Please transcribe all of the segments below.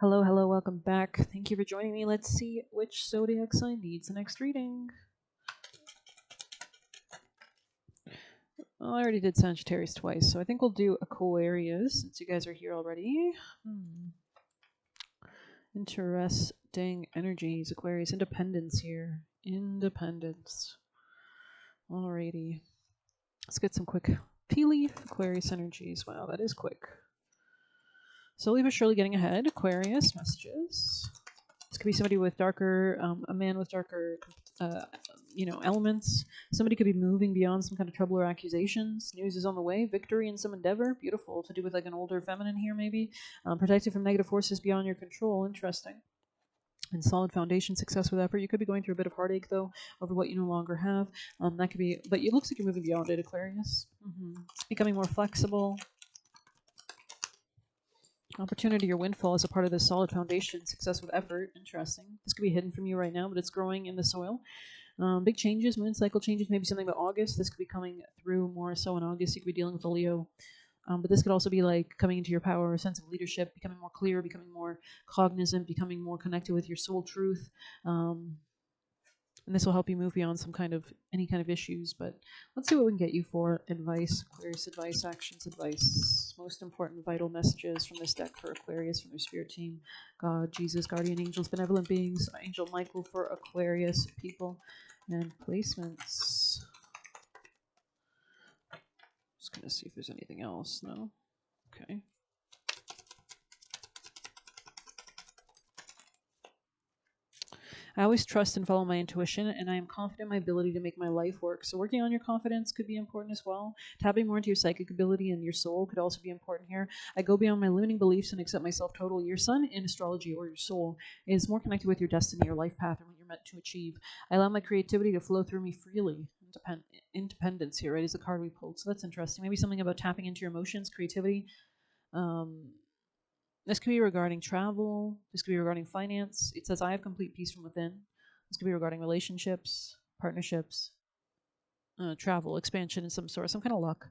Hello, hello, welcome back. Thank you for joining me. Let's see which zodiac sign needs the next reading. Well, I already did Sagittarius twice, so I think we'll do Aquarius since you guys are here already. Interesting energies. Aquarius, independence here. Independence. Alrighty. Let's get some quick tea leaf Aquarius energies. Wow, that is quick. Slowly but surely getting ahead. Aquarius messages. This could be somebody with darker, a man with darker, elements. Somebody could be moving beyond some kind of trouble or accusations. News is on the way. Victory in some endeavor. Beautiful. To do with like an older feminine here, maybe. Protected from negative forces beyond your control. Interesting. And solid foundation, success with effort. You could be going through a bit of heartache though over what you no longer have. That could be, but it looks like you're moving beyond it, Aquarius. Becoming more flexible. Opportunity or windfall is a part of this solid foundation. Success with effort. Interesting. This could be hidden from you right now, but it's growing in the soil. Big changes, moon cycle changes, maybe something about August. This could be coming through more so in August. You could be dealing with a Leo. But this could also be like coming into your power, a sense of leadership, becoming more clear, becoming more cognizant, becoming more connected with your soul truth. And this will help you move beyond any kind of issues. But let's see what we can get you for advice. Aquarius advice, actions advice. Most important vital messages from this deck for Aquarius, from their spirit team. God, Jesus, guardian angels, benevolent beings, Angel Michael for Aquarius people, and placements. Just gonna see if there's anything else. No? Okay. I always trust and follow my intuition, and I am confident in my ability to make my life work. So working on your confidence could be important as well. Tapping more into your psychic ability and your soul could also be important here. I go beyond my limiting beliefs and accept myself totally. Your sun in astrology, or your soul, is more connected with your destiny, your life path, and what you're meant to achieve. I allow my creativity to flow through me freely. Independence here, right, is the card we pulled. So that's interesting. Maybe something about tapping into your emotions, creativity. This could be regarding travel. This could be regarding finance. It says, I have complete peace from within. This could be regarding relationships, partnerships, travel, expansion in some sort, some kind of luck,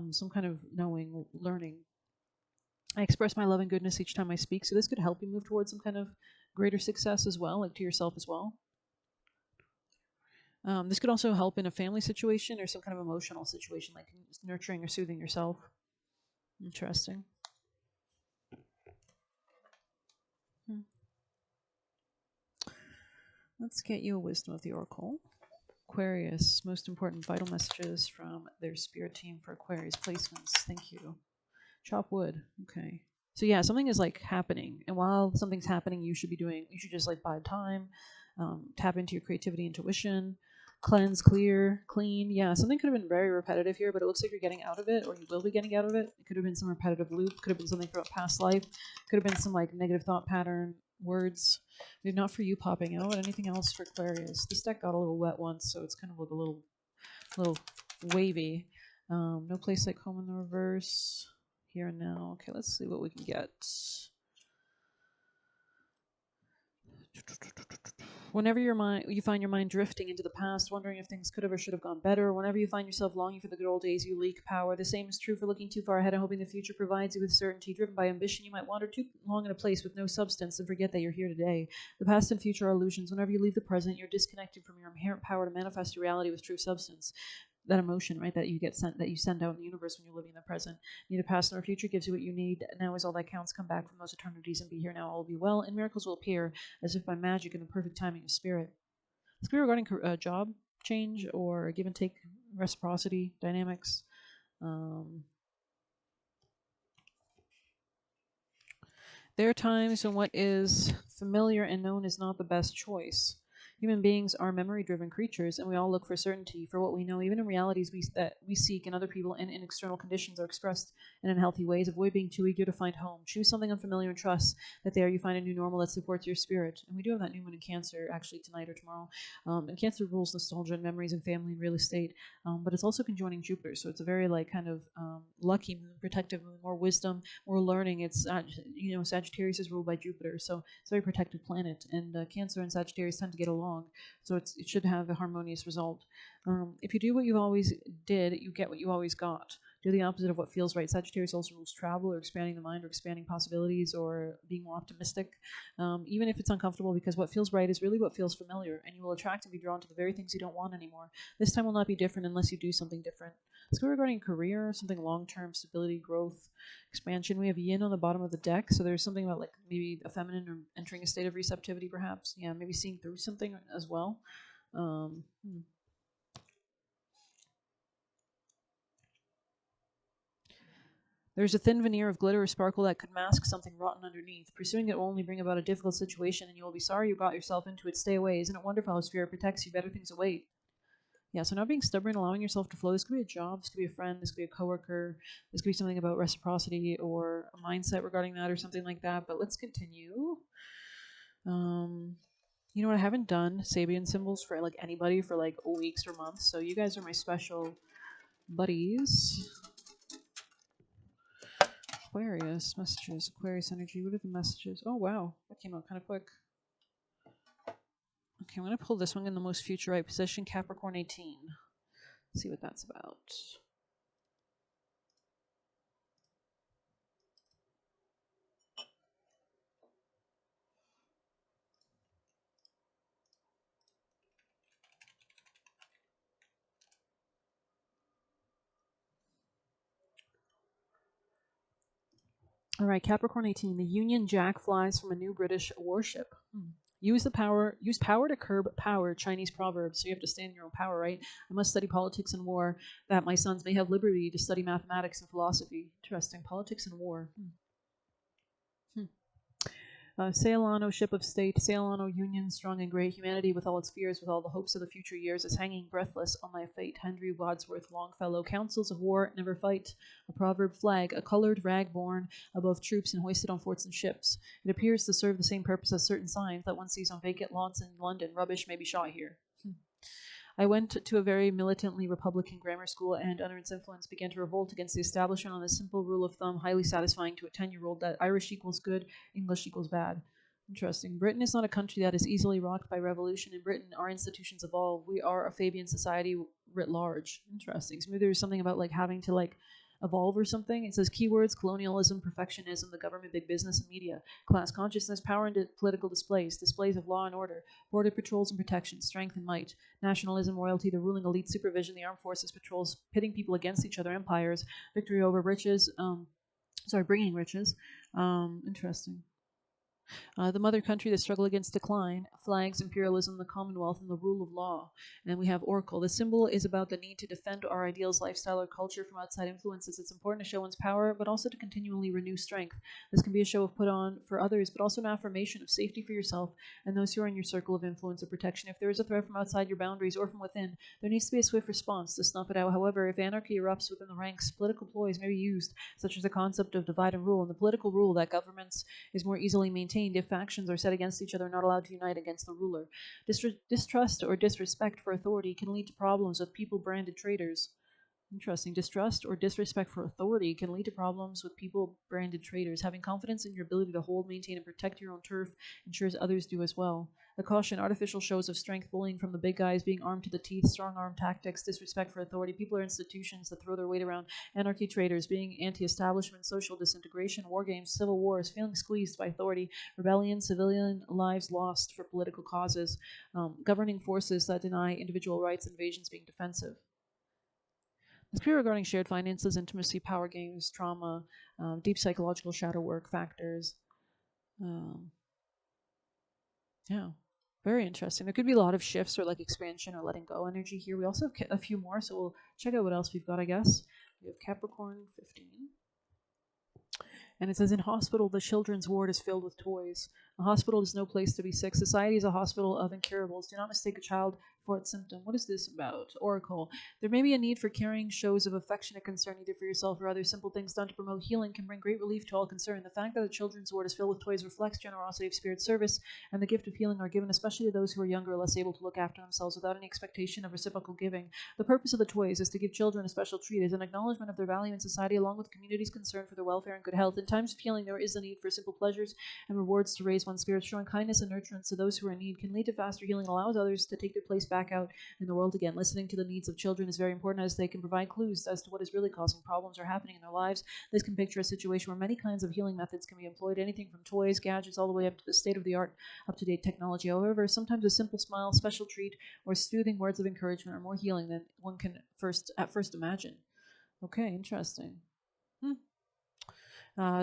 some kind of knowing, learning. I express my love and goodness each time I speak. So this could help you move towards some kind of greater success as well, like to yourself as well. This could also help in a family situation or some kind of emotional situation, like nurturing or soothing yourself. Interesting. Let's get you a wisdom of the oracle. Aquarius, most important vital messages from their spirit team for Aquarius placements. Thank you. Chop wood. Okay. So yeah, something is like happening, and while something's happening, you should just like bide time, tap into your creativity, intuition, cleanse, clear, clean. Yeah, something could have been very repetitive here, but it looks like you're getting out of it, or you will be getting out of it. It could have been some repetitive loop, could have been something from a past life, could have been some like negative thought pattern, words. Maybe not for you popping out. Anything else for Aquarius? This deck got a little wet once, so it's kind of like a little wavy. No place like home in the reverse. Here and now. Okay, let's see what we can get. Whenever you find your mind drifting into the past, wondering if things could have or should have gone better, whenever you find yourself longing for the good old days, you leak power. The same is true for looking too far ahead and hoping the future provides you with certainty. Driven by ambition, you might wander too long in a place with no substance and forget that you're here today. The past and future are illusions. Whenever you leave the present, you're disconnected from your inherent power to manifest your reality with true substance. That emotion, right, that you send out in the universe when you're living in the present. Neither past nor future gives you what you need. Now is all that counts. Come back from those eternities and be here now. All will be well, and miracles will appear as if by magic in the perfect timing of spirit. This could be regarding job change or give and take, reciprocity dynamics. There are times when what is familiar and known is not the best choice. Human beings are memory-driven creatures, and we all look for certainty for what we know, even in realities that we seek in other people and in external conditions are expressed in unhealthy ways. Avoid being too eager to find home. Choose something unfamiliar and trust that there you find a new normal that supports your spirit. And we do have that new moon in Cancer, actually tonight or tomorrow. And Cancer rules nostalgia and memories and family and real estate, but it's also conjoining Jupiter, so it's a very like kind of lucky moon, protective moon, more wisdom, more learning. It's Sagittarius is ruled by Jupiter, so it's a very protected planet, and Cancer and Sagittarius tend to get along. So it should have a harmonious result. If you do what you always did, you get what you always got. Do the opposite of what feels right. Sagittarius also rules travel or expanding the mind or expanding possibilities or being more optimistic, even if it's uncomfortable, because what feels right is really what feels familiar, and you will attract and be drawn to the very things you don't want anymore. This time will not be different unless you do something different. Let's go regarding career, something long-term, stability, growth, expansion. We have yin on the bottom of the deck, so there's something about like maybe a feminine or entering a state of receptivity, perhaps. Yeah, maybe seeing through something as well. Um, hmm. There's a thin veneer of glitter or sparkle that could mask something rotten underneath. Pursuing it will only bring about a difficult situation, and you will be sorry you got yourself into it. Stay away. Isn't it wonderful how spirit protects you? Better things await. Yeah, so not being stubborn, allowing yourself to flow. This could be a job, this could be a friend, this could be a coworker, this could be something about reciprocity or a mindset regarding that or something like that. But let's continue. You know what? I haven't done Sabian symbols for like anybody for like weeks or months, so you guys are my special buddies. Aquarius messages, Aquarius energy. What are the messages? Oh wow, that came out kind of quick. Okay, I'm gonna pull this one in the most future right position, Capricorn 18. Let's see what that's about. All right, Capricorn 18. The Union Jack flies from a new British warship. Use power to curb power, Chinese proverb. So you have to stand in your own power, right? I must study politics and war, that my sons may have liberty to study mathematics and philosophy. Interesting. Politics and war. Sail on, O ship of state, sail on, O Union, strong and great. Humanity, with all its fears, with all the hopes of the future years, is hanging breathless on thy fate. Henry Wadsworth Longfellow. Councils of war never fight. A proverb flag, a colored rag borne above troops and hoisted on forts and ships. It appears to serve the same purpose as certain signs that one sees on vacant lots in London. Rubbish may be shot here. I went to a very militantly Republican grammar school, and under its influence began to revolt against the establishment on the simple rule of thumb, highly satisfying to a 10-year-old, that Irish equals good, English equals bad. Interesting. Britain is not a country that is easily rocked by revolution. In Britain, our institutions evolve. We are a Fabian society writ large. Interesting. So maybe there's something about like having to like evolve or something. It says keywords: colonialism, perfectionism, the government, big business, and media, class consciousness, power and political displays of law and order, border patrols and protection, strength and might, nationalism, royalty, the ruling elite, supervision, the armed forces, patrols, pitting people against each other, empires, victory over riches, bringing riches. Interesting. The mother country, the struggle against decline, flags, imperialism, the commonwealth, and the rule of law. And we have oracle. The symbol is about the need to defend our ideals, lifestyle, or culture from outside influences. It's important to show one's power, but also to continually renew strength. This can be a show of put on for others, but also an affirmation of safety for yourself and those who are in your circle of influence or protection. If there is a threat from outside your boundaries or from within, there needs to be a swift response to snuff it out. However, if anarchy erupts within the ranks, political ploys may be used, such as the concept of divide and rule, and the political rule that governments is more easily maintained if factions are set against each other and not allowed to unite against the ruler. Distrust or disrespect for authority can lead to problems with people branded traitors. Interesting. Distrust or disrespect for authority can lead to problems with people branded traitors. Having confidence in your ability to hold, maintain, and protect your own turf ensures others do as well. The caution: artificial shows of strength, bullying from the big guys, being armed to the teeth, strong arm tactics, disrespect for authority, people or institutions that throw their weight around, anarchy traitors, being anti-establishment, social disintegration, war games, civil wars, feeling squeezed by authority, rebellion, civilian lives lost for political causes, governing forces that deny individual rights, invasions, being defensive. It's clear regarding shared finances, intimacy, power games, trauma, deep psychological shadow work factors. Yeah, very interesting. There could be a lot of shifts or like expansion or letting go energy here. We also have a few more, so we'll check out what else we've got, I guess. We have Capricorn 15. And it says, in hospital, the children's ward is filled with toys. A hospital is no place to be sick. Society is a hospital of incurables. Do not mistake a child for its symptom. What is this about? Oracle. There may be a need for caring shows of affectionate concern, either for yourself or others. Simple things done to promote healing can bring great relief to all concerned. The fact that the children's ward is filled with toys reflects generosity of spirit service, and the gift of healing are given especially to those who are younger or less able to look after themselves without any expectation of reciprocal giving. The purpose of the toys is to give children a special treat as an acknowledgement of their value in society, along with the community's concern for their welfare and good health. In times of healing, there is a need for simple pleasures and rewards to raise one's spirits. Showing kindness and nurturance to those who are in need can lead to faster healing and allows others to take their place back out in the world again. Listening to the needs of children is very important, as they can provide clues as to what is really causing problems or happening in their lives. This can picture a situation where many kinds of healing methods can be employed, anything from toys, gadgets, all the way up to the state-of-the-art, up-to-date technology. However, sometimes a simple smile, special treat, or soothing words of encouragement are more healing than one can at first imagine. Okay, interesting.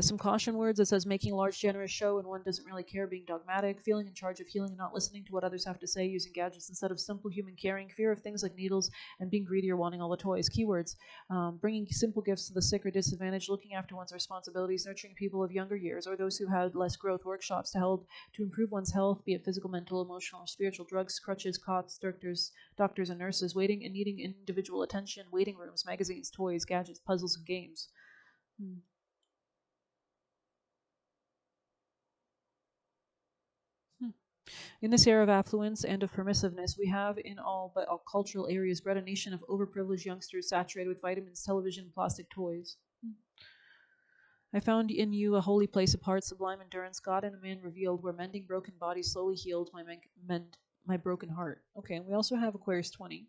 Some caution words. It says making a large generous show and one doesn't really care, being dogmatic, feeling in charge of healing and not listening to what others have to say, using gadgets instead of simple human caring, fear of things like needles, and being greedy or wanting all the toys. Keywords. Bringing simple gifts to the sick or disadvantaged, looking after one's responsibilities, nurturing people of younger years or those who had less growth, workshops to improve one's health, be it physical, mental, emotional, or spiritual, drugs, crutches, cots, doctors and nurses, waiting and needing individual attention, waiting rooms, magazines, toys, gadgets, puzzles, and games. In this era of affluence and of permissiveness, we have, in all but all cultural areas, bred a nation of overprivileged youngsters saturated with vitamins, television, and plastic toys. I found in you a holy place apart, sublime endurance, God and a man revealed, where mending broken bodies slowly healed my broken heart. Okay, and we also have Aquarius 20.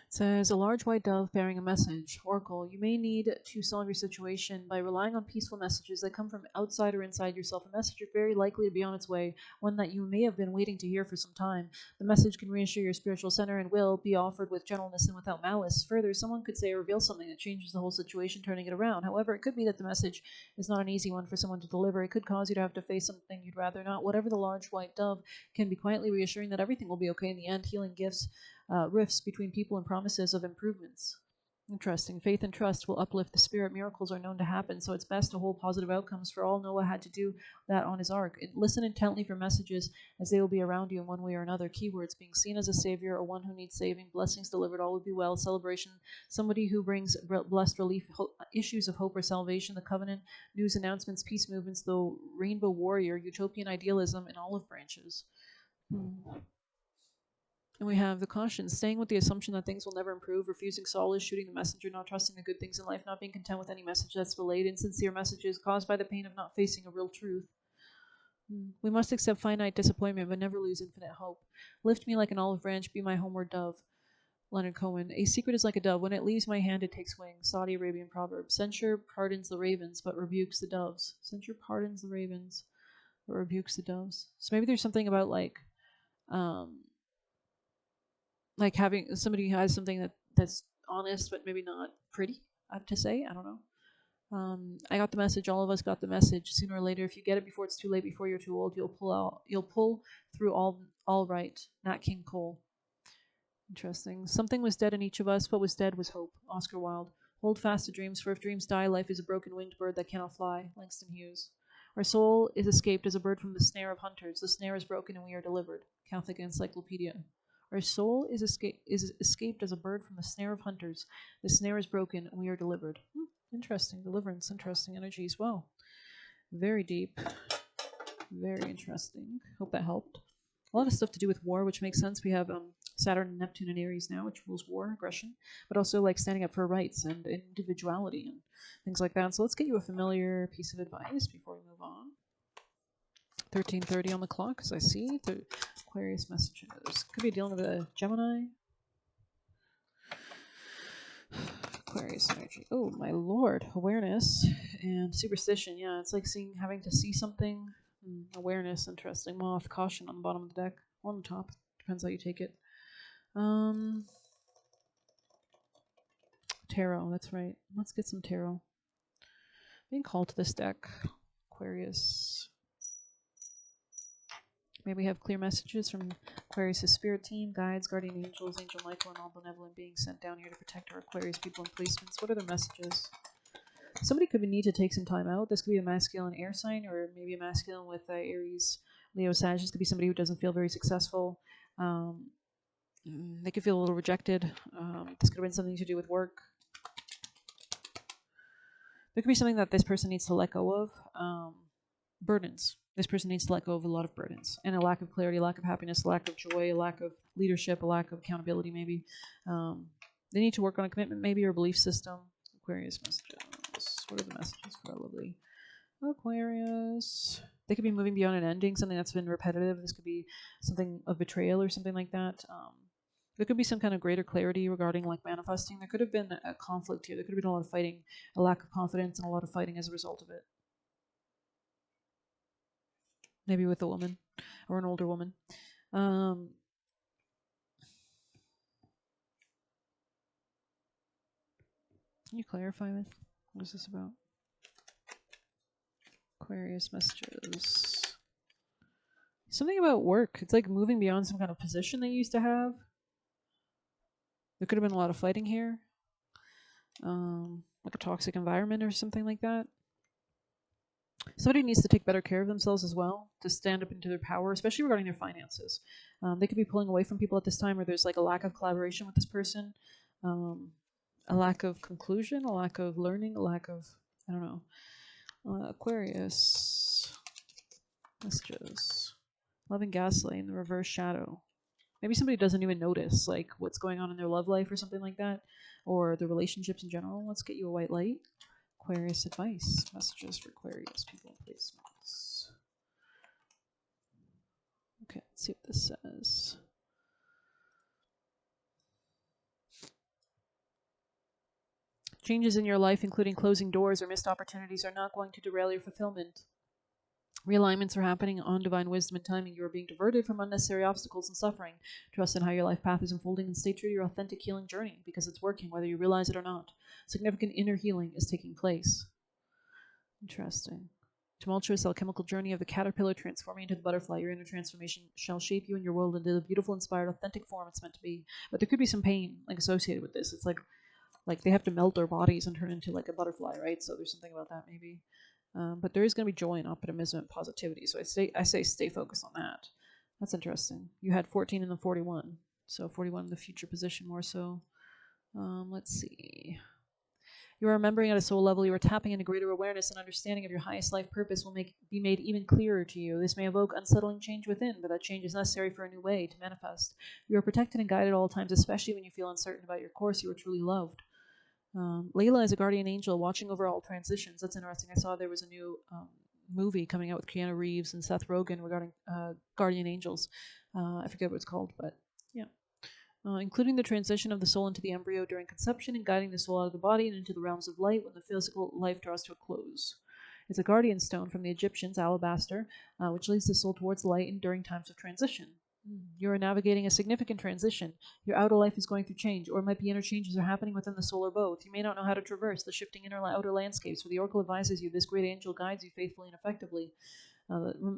It says, a large white dove bearing a message. Oracle, you may need to solve your situation by relying on peaceful messages that come from outside or inside yourself. A message very likely to be on its way, one that you may have been waiting to hear for some time. The message can reassure your spiritual center and will be offered with gentleness and without malice. Further, someone could say or reveal something that changes the whole situation, turning it around. However, it could be that the message is not an easy one for someone to deliver. It could cause you to have to face something you'd rather not. Whatever the large white dove can be quietly reassuring that everything will be okay in the end, healing gifts, rifts between people, and promises of improvements. Interesting. Faith and trust will uplift the spirit. Miracles are known to happen, so it's best to hold positive outcomes. For all, Noah had to do that on his ark. Listen intently for messages, as they will be around you in one way or another. Keywords: being seen as a savior or one who needs saving, blessings delivered, all will be well, celebration, somebody who brings blessed relief, issues of hope or salvation, the covenant, news announcements, peace movements, the rainbow warrior, utopian idealism, and olive branches. And we have the caution, staying with the assumption that things will never improve, refusing solace, shooting the messenger, not trusting the good things in life, not being content with any message that's delayed, insincere messages caused by the pain of not facing a real truth. We must accept finite disappointment, but never lose infinite hope. Lift me like an olive branch, be my homeward dove. Leonard Cohen. A secret is like a dove. When it leaves my hand, it takes wing. Saudi Arabian proverb. Censure pardons the ravens, but rebukes the doves. Censure pardons the ravens, but rebukes the doves. So maybe there's something about like having somebody who has something that's honest but maybe not pretty to say. I don't know. I got the message. All of us got the message. Sooner or later, if you get it before it's too late, before you're too old, you'll pull through all right. Nat King Cole. Interesting. Something was dead in each of us. What was dead was hope. Oscar Wilde. Hold fast to dreams, for if dreams die, life is a broken winged bird that cannot fly. Langston Hughes. Our soul is escaped as a bird from the snare of hunters. The snare is broken and we are delivered. Catholic Encyclopedia. Our soul is escaped as a bird from the snare of hunters. The snare is broken and we are delivered. Interesting. Deliverance. Interesting energies. Wow. Very deep. Very interesting. Hope that helped. A lot of stuff to do with war, which makes sense. We have Saturn and Neptune in Aries now, which rules war, aggression, but also like standing up for rights and individuality and things like that. So let's get you a familiar piece of advice before we move on. 13:30 on the clock, as I see. The Aquarius messages. Could be dealing with a Gemini. Aquarius energy. Oh my lord. Awareness and superstition. Yeah, it's like having to see something. Awareness, interesting. Moth, caution on the bottom of the deck. Or on the top. Depends how you take it. Tarot, that's right. Let's get some tarot. Being called to this deck. Aquarius. Maybe we have clear messages from Aquarius' spirit team, guides, guardian angels, Angel Michael, and all benevolent beings sent down here to protect our Aquarius people and placements. What are their messages? Somebody could need to take some time out. This could be a masculine air sign, or maybe a masculine with Aries, Leo, Sag. This could be somebody who doesn't feel very successful. They could feel a little rejected. This could have been something to do with work. There could be something that this person needs to let go of. Burdens. This person needs to let go of a lot of burdens. And a lack of clarity, a lack of happiness, a lack of joy, a lack of leadership, a lack of accountability maybe. They need to work on a commitment maybe, or a belief system. Aquarius messages. What are the messages for our lovely Aquarius? They could be moving beyond an ending, something that's been repetitive. This could be something of betrayal or something like that. There could be some kind of greater clarity regarding like manifesting. There could have been a conflict here. There could have been a lot of fighting, a lack of confidence, and a lot of fighting as a result of it. Maybe with a woman or an older woman. Can you clarify this? What is this about? Aquarius messages. Something about work. It's like moving beyond some kind of position they used to have. There could have been a lot of fighting here. Like a toxic environment or something like that. Somebody needs to take better care of themselves as well, to stand up into their power, especially regarding their finances. They could be pulling away from people at this time, or there's like a lack of collaboration with this person, a lack of conclusion, a lack of learning, a lack of, I don't know. Aquarius messages. Love and gaslighting, the reverse shadow. Maybe somebody doesn't even notice like what's going on in their love life or something like that, or the relationships in general. Let's get you a white light. Aquarius advice. Messages for Aquarius people and placements. Okay, let's see what this says. Changes in your life, including closing doors or missed opportunities, are not going to derail your fulfillment. Realignments are happening on divine wisdom and timing. You are being diverted from unnecessary obstacles and suffering. Trust in how your life path is unfolding and stay true to your authentic healing journey because it's working whether you realize it or not. Significant inner healing is taking place. Interesting. Tumultuous alchemical journey of the caterpillar transforming into the butterfly. Your inner transformation shall shape you and your world into the beautiful, inspired, authentic form it's meant to be. But there could be some pain like associated with this. It's like they have to melt their bodies and turn into like a butterfly, right? So there's something about that maybe. But there is going to be joy and optimism and positivity. So I say stay focused on that. That's interesting. You had 14 and then 41. So 41 in the future position more so. Let's see. You are remembering at a soul level. You are tapping into greater awareness and understanding of your highest life purpose will be made even clearer to you. This may evoke unsettling change within, but that change is necessary for a new way to manifest. You are protected and guided at all times, especially when you feel uncertain about your course. You are truly loved. Layla is a guardian angel watching over all transitions. That's interesting. I saw there was a new movie coming out with Keanu Reeves and Seth Rogen regarding guardian angels. I forget what it's called, but yeah. Including the transition of the soul into the embryo during conception and guiding the soul out of the body and into the realms of light when the physical life draws to a close. It's a guardian stone from the Egyptians, alabaster, which leads the soul towards light and during times of transition. You are navigating a significant transition. Your outer life is going through change, or it might be inner changes are happening within the soul or both. You may not know how to traverse the shifting inner outer landscapes, but the oracle advises you this great angel guides you faithfully and effectively.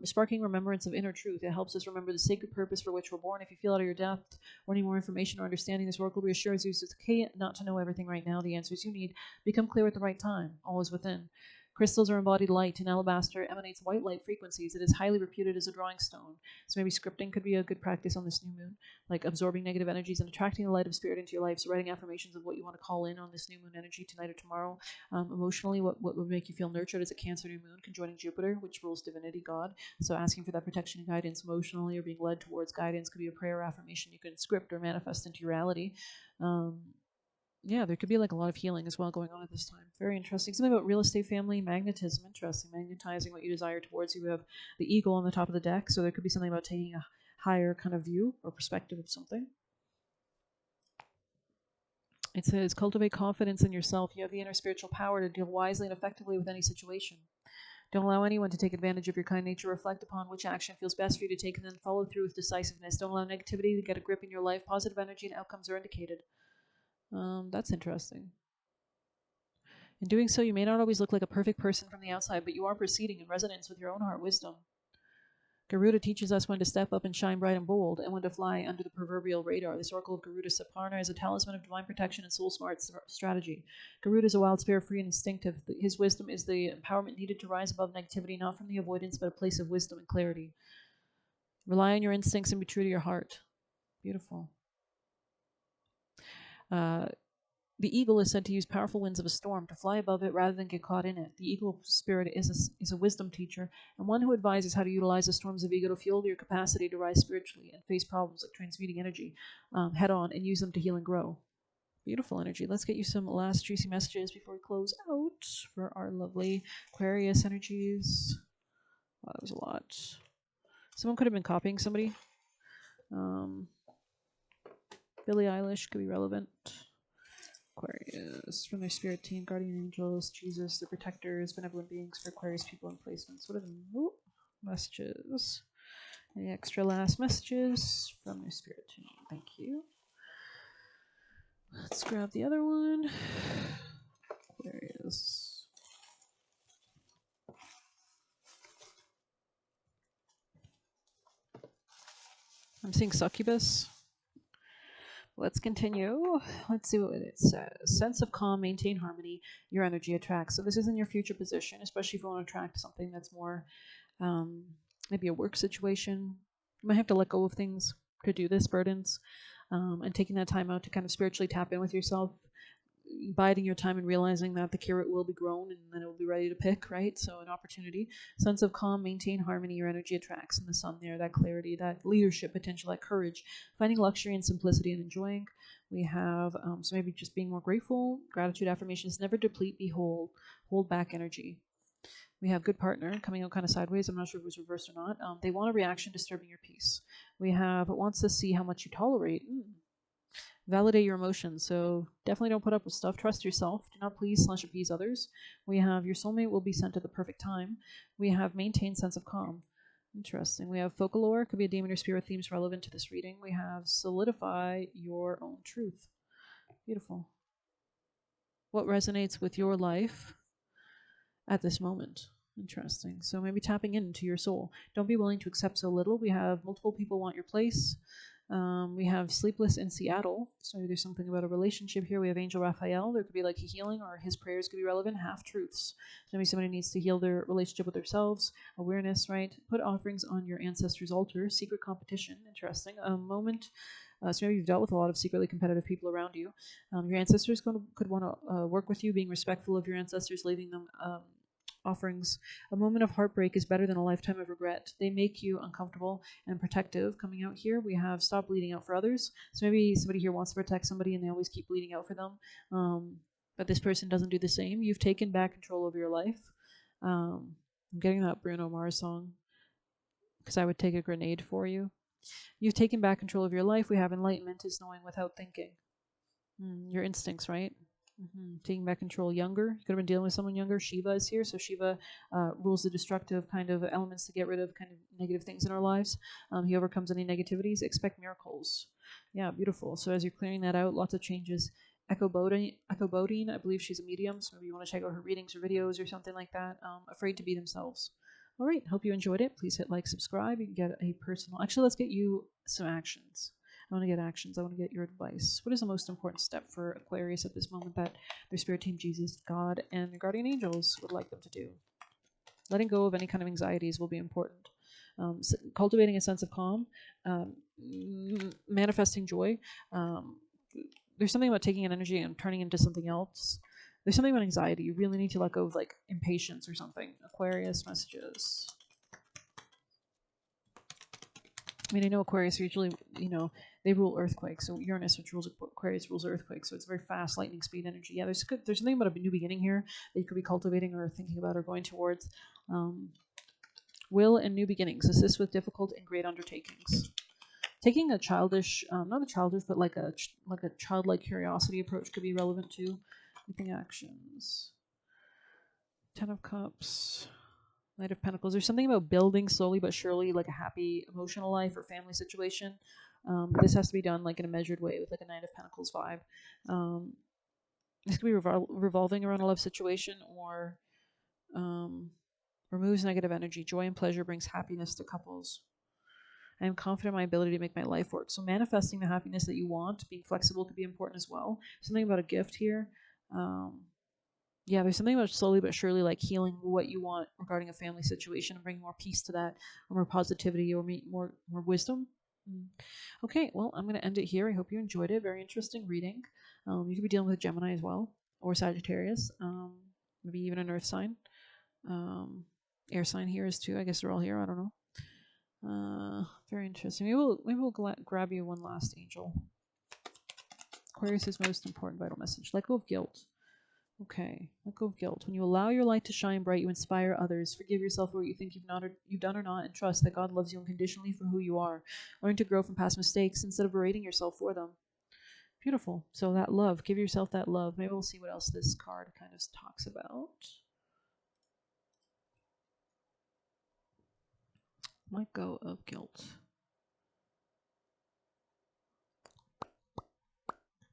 Sparking remembrance of inner truth. It helps us remember the sacred purpose for which we're born. If you feel out of your depth or need more information or understanding, this oracle reassures you it's okay not to know everything right now. The answers you need become clear at the right time, always within. Crystals are embodied light, and alabaster emanates white light frequencies. It is highly reputed as a drawing stone. So maybe scripting could be a good practice on this new moon, like absorbing negative energies and attracting the light of spirit into your life. So writing affirmations of what you want to call in on this new moon energy tonight or tomorrow. Emotionally, what would make you feel nurtured as a Cancer new moon, conjoining Jupiter, which rules divinity, God. So asking for that protection and guidance emotionally or being led towards guidance could be a prayer or affirmation you can script or manifest into reality. Yeah, there could be like a lot of healing as well going on at this time. Very interesting. Something about real estate, family, magnetism. Interesting. Magnetizing what you desire towards you. We have the eagle on the top of the deck, so there could be something about taking a higher kind of view or perspective of something. It says, cultivate confidence in yourself. You have the inner spiritual power to deal wisely and effectively with any situation. Don't allow anyone to take advantage of your kind nature. Reflect upon which action feels best for you to take and then follow through with decisiveness. Don't allow negativity to get a grip in your life. Positive energy and outcomes are indicated. That's interesting. In doing so, you may not always look like a perfect person from the outside, but you are proceeding in resonance with your own heart wisdom. Garuda teaches us when to step up and shine bright and bold, and when to fly under the proverbial radar. This oracle of Garuda Saparna is a talisman of divine protection and soul smart strategy. Garuda is a wild spirit, free and instinctive. His wisdom is the empowerment needed to rise above negativity, not from the avoidance, but a place of wisdom and clarity. Rely on your instincts and be true to your heart. Beautiful. The eagle is said to use powerful winds of a storm to fly above it rather than get caught in it. The eagle spirit is a wisdom teacher and one who advises how to utilize the storms of ego to fuel your capacity to rise spiritually and face problems like transmuting energy head on and use them to heal and grow. Beautiful energy. Let's get you some last juicy messages before we close out for our lovely Aquarius energies. Wow, that was a lot. Someone could have been copying somebody. Billie Eilish could be relevant. Aquarius, from their spirit team, guardian angels, Jesus, their protectors, benevolent beings for Aquarius people and placements. What are the messages? Any extra last messages from their spirit team? Thank you. Let's grab the other one. Aquarius. I'm seeing succubus. Let's continue. Let's see what it says. Sense of calm, maintain harmony, your energy attracts. So this is in your future position, especially if you want to attract something that's more maybe a work situation. You might have to let go of things to do this, burdens, and taking that time out to kind of spiritually tap in with yourself, biding your time and realizing that the carrot will be grown and then it will be ready to pick, right? So an opportunity. Sense of calm, maintain harmony, your energy attracts in the sun there, that clarity, that leadership potential, that courage, finding luxury and simplicity and enjoying. We have, so maybe just being more grateful, gratitude affirmations, never deplete, behold, hold back energy. We have good partner coming out kind of sideways. I'm not sure if it was reversed or not. They want a reaction disturbing your peace. We have wants to see how much you tolerate. Validate your emotions. So definitely don't put up with stuff. Trust yourself. Do not please/appease others. We have your soulmate will be sent at the perfect time. We have maintain sense of calm. Interesting. We have folklore. Could be a demon or spirit themes relevant to this reading. We have solidify your own truth. Beautiful. What resonates with your life at this moment? Interesting. So maybe tapping into your soul. Don't be willing to accept so little. We have multiple people want your place. We have Sleepless in Seattle. So there's something about a relationship here. We have Angel Raphael. There could be like a healing, or his prayers could be relevant. Half truths. So maybe somebody needs to heal their relationship with themselves. Awareness, right? Put offerings on your ancestors' altar. Secret competition. Interesting. A moment. So maybe you've dealt with a lot of secretly competitive people around you. Your ancestors could want to work with you, being respectful of your ancestors, leaving them offerings. A moment of heartbreak is better than a lifetime of regret. They make you uncomfortable and protective. Coming out here, we have stop bleeding out for others. So maybe somebody here wants to protect somebody and they always keep bleeding out for them. But this person doesn't do the same. You've taken back control of your life. I'm getting that Bruno Mars song, because I would take a grenade for you. You've taken back control of your life. We have enlightenment is knowing without thinking. Your instincts, right? Taking back control. Younger, you could have been dealing with someone younger. Shiva is here, so Shiva rules the destructive kind of elements to get rid of kind of negative things in our lives. He overcomes any negativities. Expect miracles. Yeah, beautiful. So as you're clearing that out, lots of changes. Echo Bodine, I believe she's a medium, so maybe you want to check out her readings or videos or something like that. Afraid to be themselves. All right, hope you enjoyed it. Please hit like, subscribe. You can get a personal. Actually, let's get you some actions. I want to get actions. I want to get your advice. What is the most important step for Aquarius at this moment that their spirit team, Jesus, God, and their guardian angels would like them to do? Letting go of any kind of anxieties will be important. Cultivating a sense of calm, manifesting joy. There's something about taking an energy and turning into something else. There's something about anxiety. You really need to let go of like impatience or something. Aquarius messages. I mean, I know Aquarius usually, they rule earthquakes. So Uranus, which rules Aquarius, rules earthquakes. So it's very fast, lightning speed energy. Yeah, there's something about a new beginning here that you could be cultivating or thinking about or going towards. Will and new beginnings. Assist with difficult and great undertakings. Taking a childish, not a childish, but like a childlike curiosity approach could be relevant too. Making actions. 10 of Cups. Knight of Pentacles. There's something about building slowly but surely, like a happy emotional life or family situation. But this has to be done like in a measured way with like a Knight of Pentacles vibe. This could be revolving around a love situation or removes negative energy. Joy and pleasure brings happiness to couples. I am confident in my ability to make my life work. So manifesting the happiness that you want, being flexible could be important as well. Something about a gift here. Yeah, there's something about slowly but surely like healing what you want regarding a family situation and bringing more peace to that, or more positivity, or more wisdom. Okay, well, I'm going to end it here. I hope you enjoyed it. Very interesting reading. You could be dealing with Gemini as well, or Sagittarius, maybe even an earth sign. Air sign here is too. I guess they're all here. I don't know. Very interesting. Maybe we'll grab you one last angel. Aquarius' most important vital message. Let go of guilt. Okay, let go of guilt. When you allow your light to shine bright, you inspire others. Forgive yourself for what you think you've done or not, and trust that God loves you unconditionally for who you are. Learn to grow from past mistakes instead of berating yourself for them. Beautiful. So that love, give yourself that love. Maybe we'll see what else this card kind of talks about. Let go of guilt.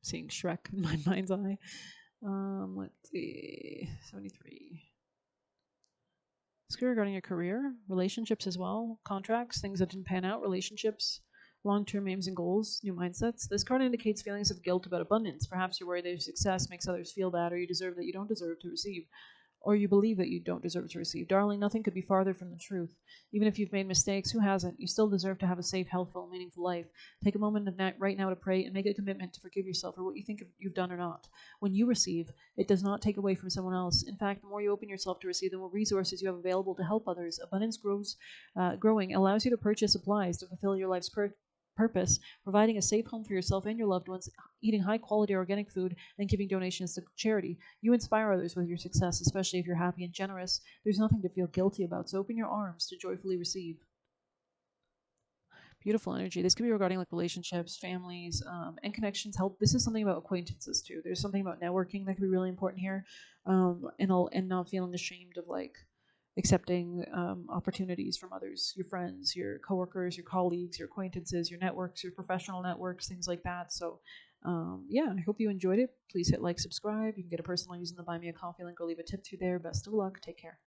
Seeing Shrek in my mind's eye. Let's see. 73. It's regarding your career, relationships as well, contracts, things that didn't pan out, relationships, long-term aims and goals, new mindsets. This card indicates feelings of guilt about abundance. Perhaps you're worried that your success makes others feel bad, or you deserve that you don't deserve to receive, or you believe that you don't deserve to receive. Darling, nothing could be farther from the truth. Even if you've made mistakes, who hasn't? You still deserve to have a safe, healthful, meaningful life. Take a moment right now to pray and make a commitment to forgive yourself for what you think you've done or not. When you receive, it does not take away from someone else. In fact, the more you open yourself to receive, the more resources you have available to help others. Abundance growing allows you to purchase supplies to fulfill your life's purpose, providing a safe home for yourself and your loved ones, eating high quality organic food, and giving donations to charity. You inspire others with your success, especially if you're happy and generous. There's nothing to feel guilty about, so open your arms to joyfully receive. Beautiful energy. This could be regarding like relationships, families, and connections. Help. This is something about acquaintances too. There's something about networking that could be really important here, and not feeling ashamed of like accepting opportunities from others, your friends, your coworkers, your colleagues, your acquaintances, your networks, your professional networks, things like that. So, yeah, I hope you enjoyed it. Please hit like, subscribe. You can get a personal using the Buy Me a Coffee link or leave a tip through there. Best of luck. Take care.